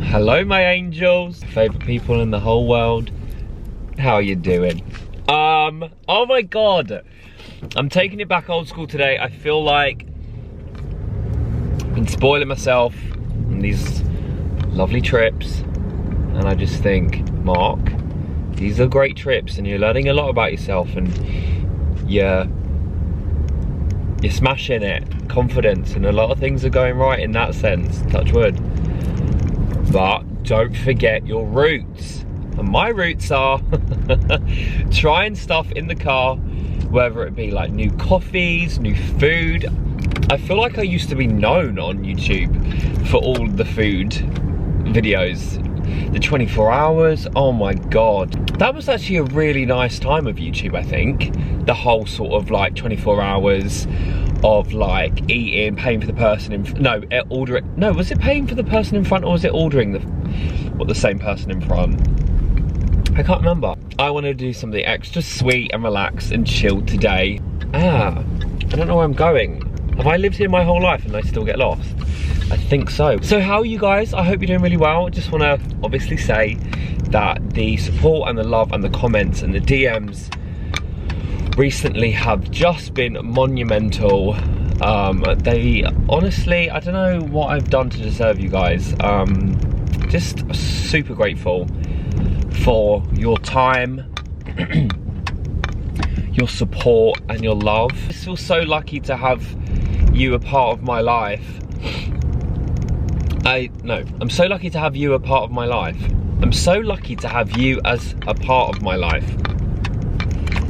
Hello my angels, favorite people in the whole world. How are you doing? Oh my god, I'm taking it back old school today. I feel like I've been spoiling myself on these lovely trips, and I just think, Mark, these are great trips and you're learning a lot about yourself, and you're smashing it, confidence, and a lot of things are going right in that sense, touch wood. But don't forget your roots. And my roots are trying stuff in the car, whether it be like new coffees, new food. I feel like I used to be known on YouTube for all the food videos. The 24 hours, oh my god. That was actually a really nice time of YouTube, I think. The whole sort of like 24 hours of like eating, paying for the person in, ordering, no, was it paying for the person in front, or was it ordering the same person in front? I can't remember. I want to do something extra sweet and relaxed and chilled today. I don't know where I'm going. Have I lived here my whole life and I still get lost? I think so. So how are you guys? I hope you're doing really well. Just want to obviously say that the support and the love and the comments and the DMs recently have just been monumental. They honestly, I don't know what I've done to deserve you guys. Just super grateful for your time, your support and your love. I feel so lucky to have you a part of my life. I'm so lucky to have you a part of my life. I'm so lucky to have you as a part of my life.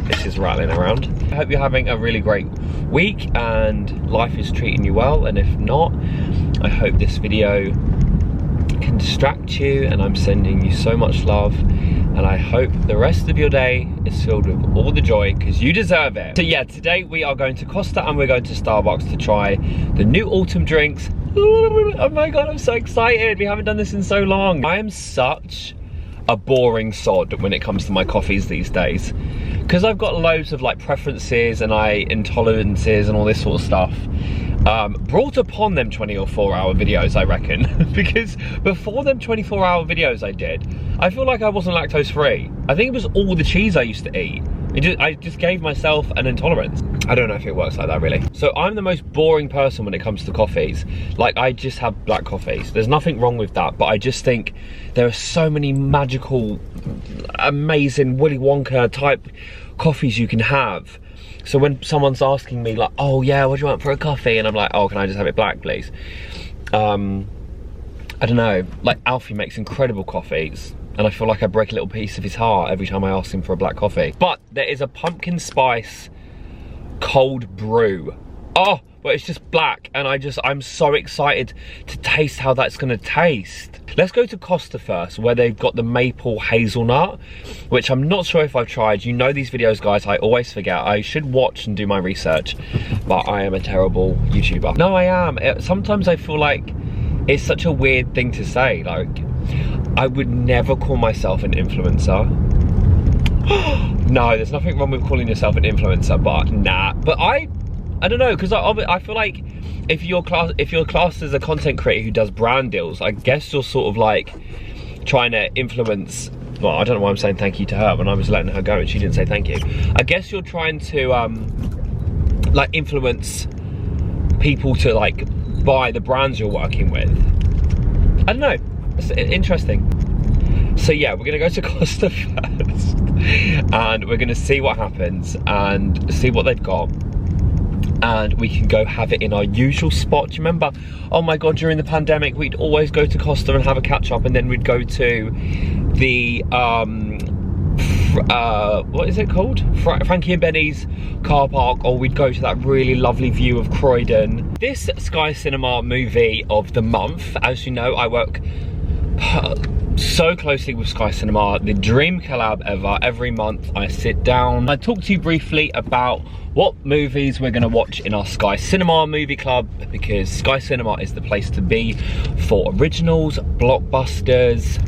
This is rattling around. I hope you're having a really great week and life is treating you well, and if not, I hope this video can distract you, and I'm sending you so much love, and I hope the rest of your day is filled with all the joy, because you deserve it. So yeah, today we are going to Costa and we're going to Starbucks to try the new autumn drinks. Oh my god, I'm so excited. We haven't done this in so long. I am such a boring sod when it comes to my coffees these days, because I've got loads of like preferences and intolerances and all this sort of stuff. Brought upon them 24-hour videos, I reckon. Because before them 24-hour videos I feel like I wasn't lactose free. I think it was all the cheese I used to eat. I just gave myself an intolerance. I don't know if it works like that really. So I'm the most boring person when it comes to coffees. Like, I just have black coffees. There's nothing wrong with that, but I just think there are so many magical, amazing Willy Wonka type coffees you can have. So when someone's asking me like, oh yeah, what do you want for a coffee? And I'm like, oh, can I just have it black, please? I don't know, like Alfie makes incredible coffees, and I feel like I break a little piece of his heart every time I ask him for a black coffee. But there is a pumpkin spice cold brew. Oh, but it's just black, and I'm so excited to taste how that's gonna taste. Let's go to Costa first, where they've got the maple hazelnut, which I'm not sure if I've tried. You know these videos, guys, I always forget. I should watch and do my research, but I am a terrible YouTuber. No, I am. Sometimes I feel like it's such a weird thing to say. Like, I would never call myself an influencer. No, there's nothing wrong with calling yourself an influencer, but nah. But I don't know, because I feel like if you're classed as a content creator who does brand deals, I guess you're sort of like trying to influence. Well, I don't know why I'm saying thank you to her when I was letting her go and she didn't say thank you. I guess you're trying to like influence people to like buy the brands you're working with. I don't know, it's interesting. So yeah, we're gonna go to Costa first and we're gonna see what happens and see what they've got, and we can go have it in our usual spot. Do you remember, oh my god, during the pandemic we'd always go to Costa and have a catch up, and then we'd go to the what is it called, Frankie and Benny's car park, or we'd go to that really lovely view of Croydon. This Sky Cinema movie of the month, as you know, I work so closely with Sky Cinema, the dream collab ever. Every month I sit down, I talk to you briefly about what movies we're gonna watch in our Sky Cinema movie club, because Sky Cinema is the place to be for originals, blockbusters,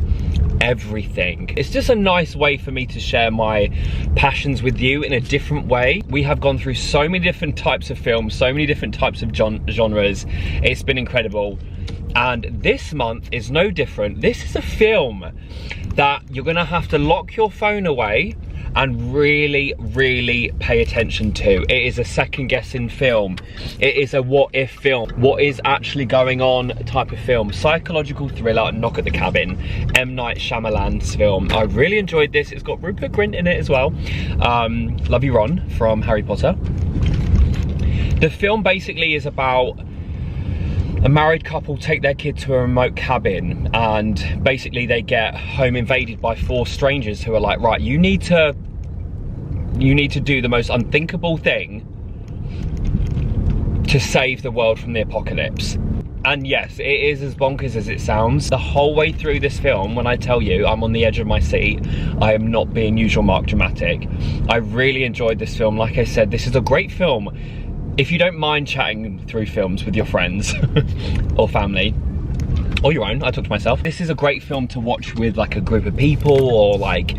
everything. It's just a nice way for me to share my passions with you in a different way. We have gone through so many different types of films, so many different types of genres. It's been incredible. And this month is no different. This is a film that you're gonna have to lock your phone away and really, really pay attention to. It is a second guessing film. It is a what if film. What is actually going on type of film. Psychological thriller, Knock at the Cabin. M. Night Shyamalan's film. I really enjoyed this. It's got Rupert Grint in it as well. Love you, Ron, from Harry Potter. The film basically is about a married couple take their kid to a remote cabin, and basically they get home invaded by 4 strangers who are like, right, you need to do the most unthinkable thing to save the world from the apocalypse. And yes, it is as bonkers as it sounds. The whole way through this film, when I tell you I'm on the edge of my seat, I am not being usual Mark dramatic. I really enjoyed this film. Like I said, this is a great film if you don't mind chatting through films with your friends or family, or your own. I talk to myself. This is a great film to watch with like a group of people, or like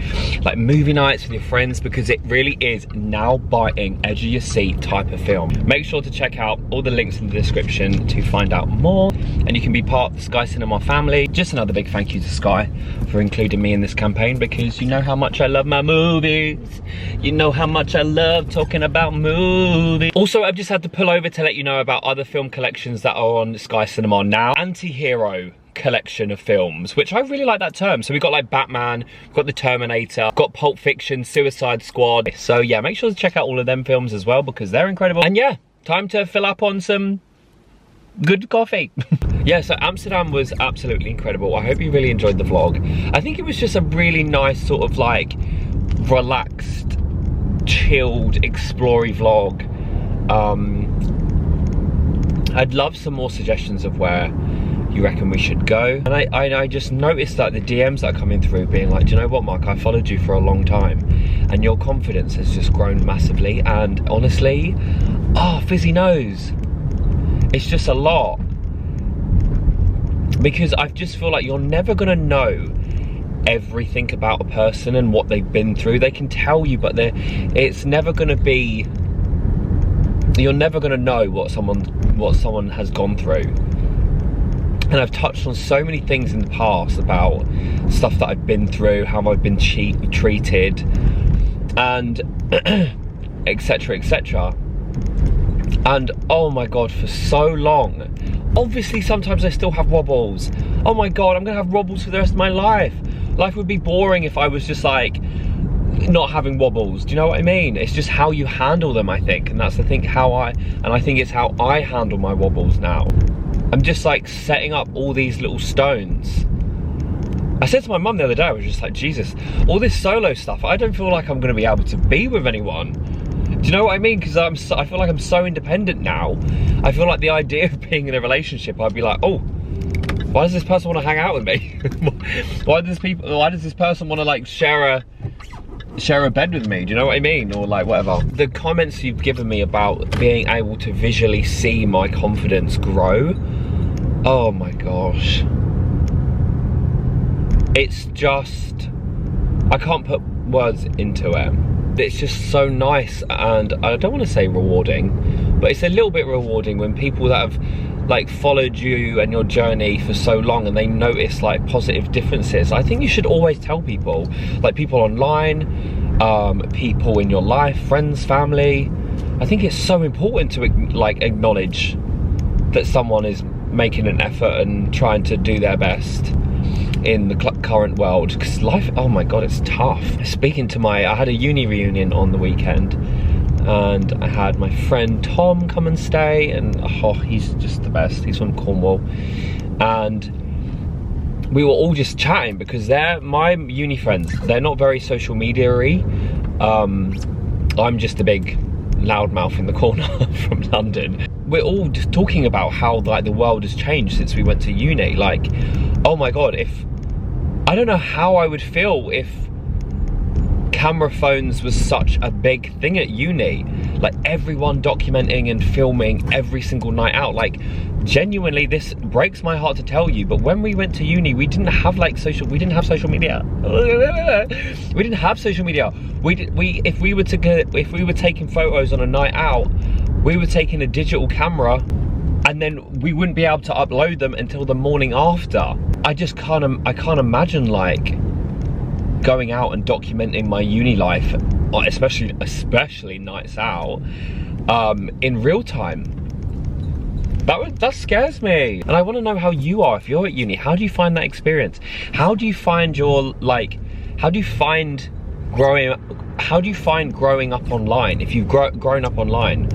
movie nights with your friends, because it really is nail biting, edge of your seat type of film. Make sure to check out all the links in the description to find out more, and you can be part of the Sky Cinema family. Just another big thank you to Sky for including me in this campaign, because you know how much I love my movies. You know how much I love talking about movies. Also, I've just had to pull over to let you know about other film collections that are on Sky Cinema now. Anti-hero collection of films, which I really like that term. So we've got like Batman, we've got The Terminator, got Pulp Fiction, Suicide Squad. So yeah, make sure to check out all of them films as well, because they're incredible. And yeah, time to fill up on some good coffee. Yeah, so Amsterdam was absolutely incredible. I hope you really enjoyed the vlog. I think it was just a really nice sort of like relaxed, chilled, explory vlog. I'd love some more suggestions of where you reckon we should go. And I just noticed that the DMs that are coming through being like, do you know what, Mark, I followed you for a long time and your confidence has just grown massively. And honestly, oh, Fizzy knows. It's just a lot. Because I just feel like you're never gonna know everything about a person and what they've been through. They can tell you, but it's never gonna be, you're never gonna know what someone has gone through. And I've touched on so many things in the past about stuff that I've been through, how I've been treated, and etc, etc. And oh my god, for so long, obviously sometimes I still have wobbles. Oh my god, I'm gonna have wobbles for the rest of my life. Life would be boring if I was just like not having wobbles. Do you know what I mean? It's just how you handle them, I think. And that's the thing, I think it's how I handle my wobbles now. I'm just like setting up all these little stones. I said to my mum the other day, I was just like, Jesus, all this solo stuff, I don't feel like I'm gonna be able to be with anyone. Do you know what I mean? Because I feel like I'm so independent now. I feel like the idea of being in a relationship, I'd be like, oh, why does this person want to hang out with me? Why does this person want to like share a bed with me? Do you know what I mean? Or like whatever. The comments you've given me about being able to visually see my confidence grow, oh my gosh. It's just, I can't put words into it. It's just so nice, and I don't want to say rewarding, but it's a little bit rewarding when people that have like followed you and your journey for so long and they notice like positive differences. I think you should always tell people, like people online, people in your life, friends, family. I think it's so important to like acknowledge that someone is making an effort and trying to do their best in the current world, because life, oh my god, it's tough. Speaking to I had a uni reunion on the weekend, and I had my friend Tom come and stay, and oh, he's just the best. He's from Cornwall, and we were all just chatting because they're my uni friends. They're not very social media-y. I'm just a big loudmouth in the corner from London. We're all just talking about how like the world has changed since we went to uni. Like, oh my god, I don't know how I would feel if camera phones was such a big thing at uni. like everyone documenting and filming every single night out. Like genuinely, this breaks my heart to tell you, but when we went to uni, we didn't have like we didn't have social media. We didn't have social media. If we were taking photos on a night out, we were taking a digital camera, and then we wouldn't be able to upload them until the morning after. I can't imagine like going out and documenting my uni life, especially nights out, in real time. That scares me. And I want to know how you are if you're at uni. How do you find that experience? How do you find growing up online if you've grown up online?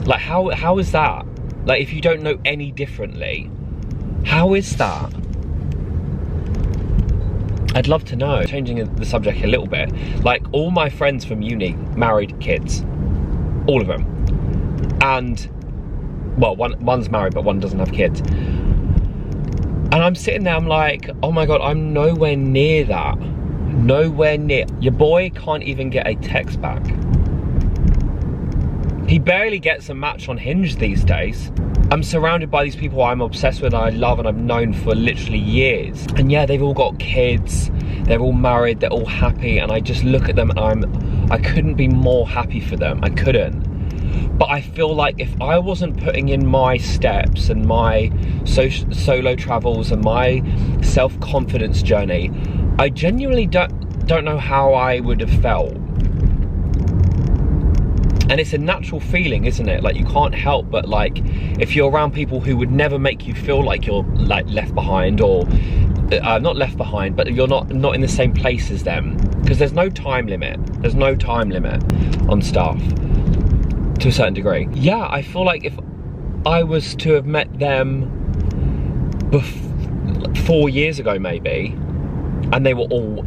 Like how is that? Like if you don't know any differently, how is that? I'd love to know. Changing the subject a little bit, like all my friends from uni married kids, all of them, and well, one's married but one doesn't have kids, and I'm sitting there, I'm like, oh my god, I'm nowhere near that. Nowhere near. Your boy can't even get a text back. He barely gets a match on Hinge these days. I'm surrounded by these people I'm obsessed with, and I love, and I've known for literally years. And yeah, they've all got kids, they're all married, they're all happy, and I just look at them and I couldn't be more happy for them. I couldn't. But I feel like if I wasn't putting in my steps and my solo travels and my self-confidence journey, I genuinely don't know how I would have felt. And it's a natural feeling, isn't it? Like you can't help but like, if you're around people who would never make you feel like you're like left behind, or not left behind, but you're not in the same place as them, because there's no time limit. There's no time limit on stuff to a certain degree. Yeah, I feel like if I was to have met them 4 years ago maybe, and they were all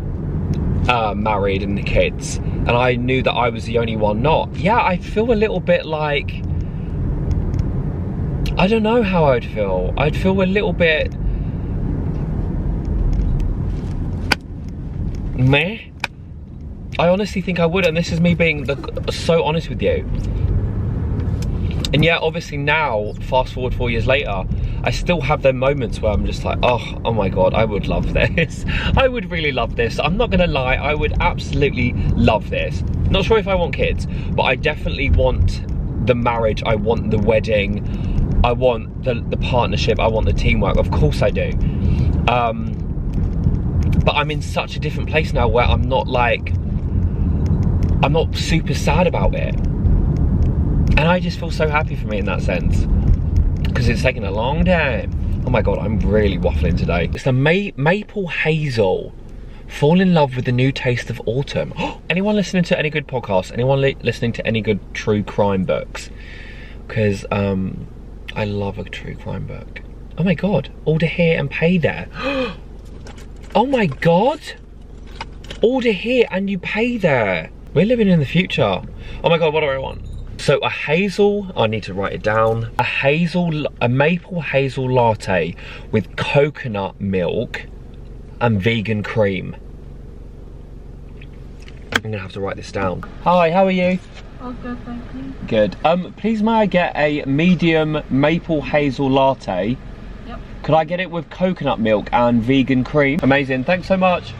married and kids, and I knew that I was the only one not, yeah, I feel a little bit like, I don't know how I'd feel. I'd feel a little bit meh. I honestly think I would, and this is me being so honest with you. And yeah, obviously now, fast forward 4 years later, I still have them moments where I'm just like, oh my god, I would love this. I would really love this. I'm not gonna lie, I would absolutely love this. Not sure if I want kids, but I definitely want the marriage, I want the wedding, I want the partnership, I want the teamwork, of course I do. But I'm in such a different place now where I'm not super sad about it. And I just feel so happy for me in that sense, because it's taken a long time. Oh my god, I'm really waffling today. It's the maple hazel. Fall in love with the new taste of autumn. Anyone listening to any good podcasts? Anyone listening to any good true crime books? Because I love a true crime book. Oh my god, order here and pay there. Oh my god, order here and you pay there. We're living in the future. Oh my god, what do I want? So a hazel, I need to write it down. A maple hazel latte with coconut milk and vegan cream. I'm gonna have to write this down. Hi, how are you? Oh, good, thank you. Good. Please may I get a medium maple hazel latte? Yep. Could I get it with coconut milk and vegan cream? Amazing, thanks so much.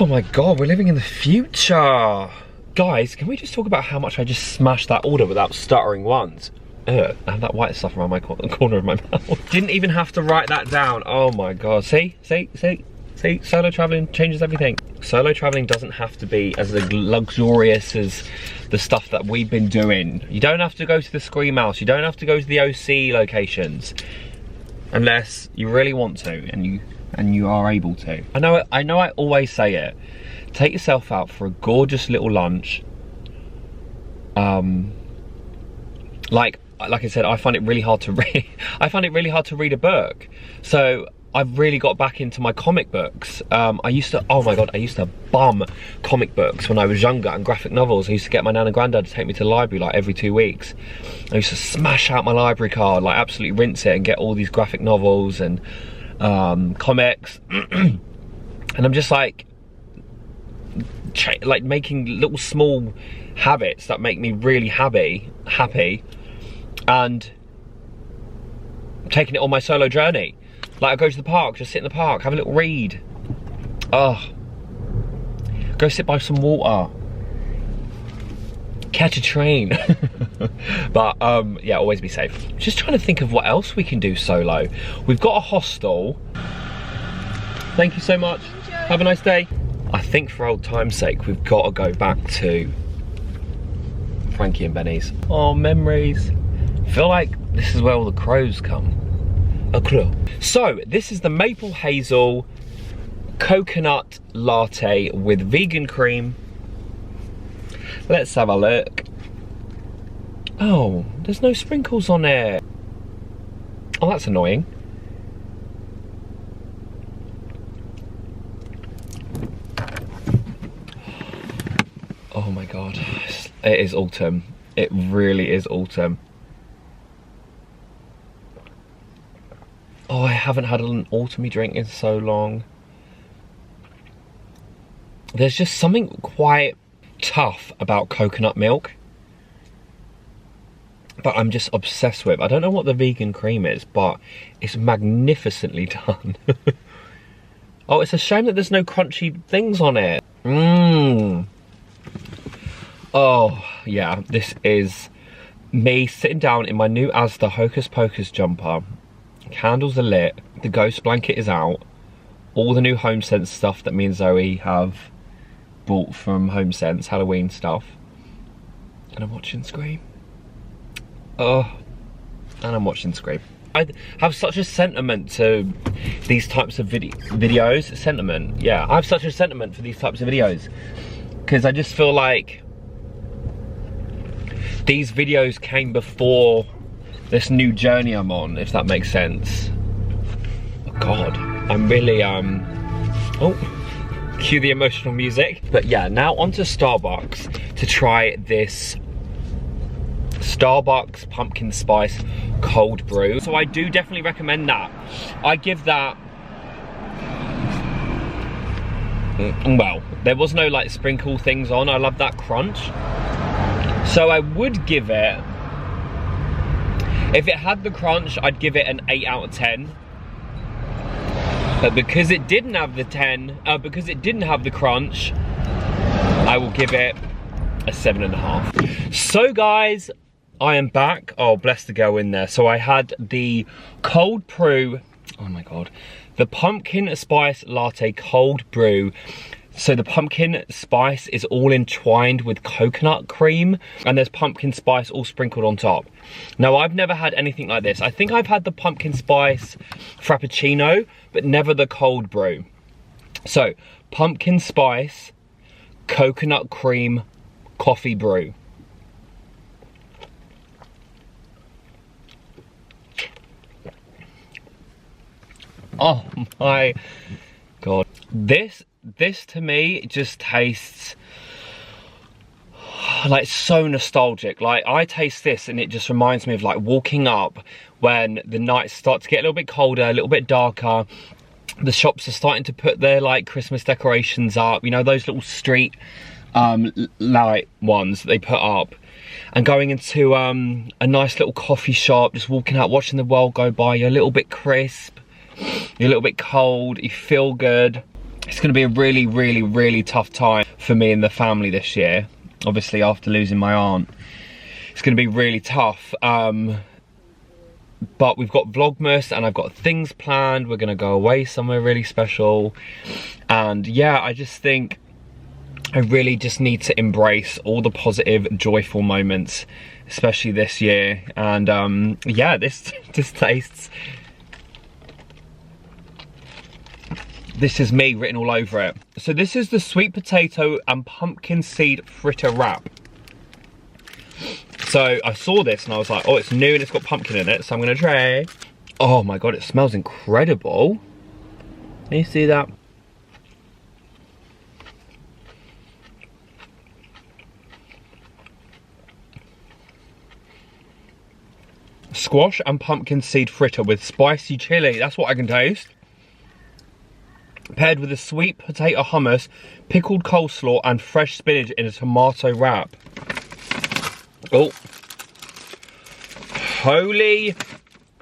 Oh my god, we're living in the future. Guys, can we just talk about how much I just smashed that order without stuttering once? I have that white stuff around my corner of my mouth. Didn't even have to write that down. Oh my god, see? Solo traveling changes everything. Solo traveling doesn't have to be as luxurious as the stuff that we've been doing. You don't have to go to the Scream House, you don't have to go to the OC locations, unless you really want to, and you are able to. I know I always say it. Take yourself out for a gorgeous little lunch. Like I said, I find it really hard to read. I find it really hard to read a book. So I've really got back into my comic books. I used to, oh my god, I used to bum comic books when I was younger, and graphic novels. I used to get my nan and granddad to take me to the library like every 2 weeks. I used to smash out my library card, like absolutely rinse it and get all these graphic novels and comics. And I'm just like, like making little small habits that make me really happy, and taking it on my solo journey. Like I go to the park, just sit in the park, have a little read. Oh, go sit by some water, catch a train. But yeah, always be safe. Just trying to think of what else we can do solo. We've got a hostel. Thank you so much. Enjoy. Have a nice day. I think for old time's sake, we've got to go back to Frankie and Benny's. Oh, memories. I feel like this is where all the crows come. A crow. So, this is the maple hazel coconut latte with vegan cream. Let's have a look. Oh, there's no sprinkles on it. Oh, that's annoying. Oh my god, it is autumn. It really is autumn. Oh, I haven't had an autumny drink in so long. There's just something quite tough about coconut milk that I'm just obsessed with. I don't know what the vegan cream is, but it's magnificently done. Oh, it's a shame that there's no crunchy things on it. Mmm. Oh, yeah, this is me sitting down in my new Asda Hocus Pocus jumper. Candles are lit, the ghost blanket is out, all the new HomeSense stuff that me and Zoe have bought from HomeSense, Halloween stuff. And I'm watching Scream. Oh, and I'm watching Scream. I have such a sentiment to these types of videos. Sentiment, yeah. I have such a sentiment for these types of videos. Because I just feel like these videos came before this new journey I'm on, if that makes sense. Oh God, I'm really, oh, cue the emotional music. But yeah, now onto Starbucks to try this Starbucks pumpkin spice cold brew. So I do definitely recommend that. I give that, well, there was no like sprinkle things on. I love that crunch. So I would give it, if it had the crunch, I'd give it an 8 out of 10. But because it didn't have the because it didn't have the crunch, I will give it a 7.5. So guys, I am back. Oh, bless the girl in there. So I had the cold brew, oh my God, the pumpkin spice latte cold brew. So the pumpkin spice is all entwined with coconut cream, and there's pumpkin spice all sprinkled on top. Now, I've never had anything like this. I think I've had the pumpkin spice frappuccino, but never the cold brew. So, pumpkin spice, coconut cream, coffee brew. Oh my God. This to me just tastes like so nostalgic. Like I taste this and it just reminds me of like walking up when the nights start to get a little bit colder, a little bit darker. The shops are starting to put their like Christmas decorations up, you know, those little street light ones that they put up, and going into a nice little coffee shop, just walking out, watching the world go by. You're a little bit crisp, you're a little bit cold, you feel good. It's going to be a really, really, really tough time for me and the family this year. Obviously, after losing my aunt, it's going to be really tough. But we've got Vlogmas and I've got things planned. We're going to go away somewhere really special. And yeah, I just think I really just need to embrace all the positive, joyful moments, especially this year. And yeah, this just tastes... This is me written all over it. So this is the sweet potato and pumpkin seed fritter wrap. So I saw this and I was like, oh, it's new and it's got pumpkin in it, so I'm gonna try. Oh my God, it smells incredible. Can you see that? Squash and pumpkin seed fritter with spicy chili. That's what I can taste. paired with a sweet potato hummus, pickled coleslaw, and fresh spinach in a tomato wrap. Oh. Holy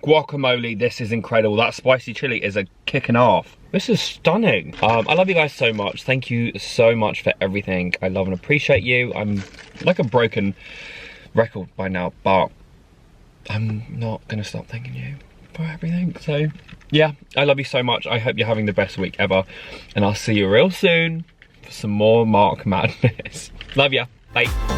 guacamole, this is incredible. That spicy chili is a kick and a half. This is stunning. I love you guys so much. Thank you so much for everything. I love and appreciate you. I'm like a broken record by now, but I'm not gonna stop thanking you for everything. So yeah, I love you so much. I hope you're having the best week ever, and I'll see you real soon for some more Mark Madness. Love ya. Bye.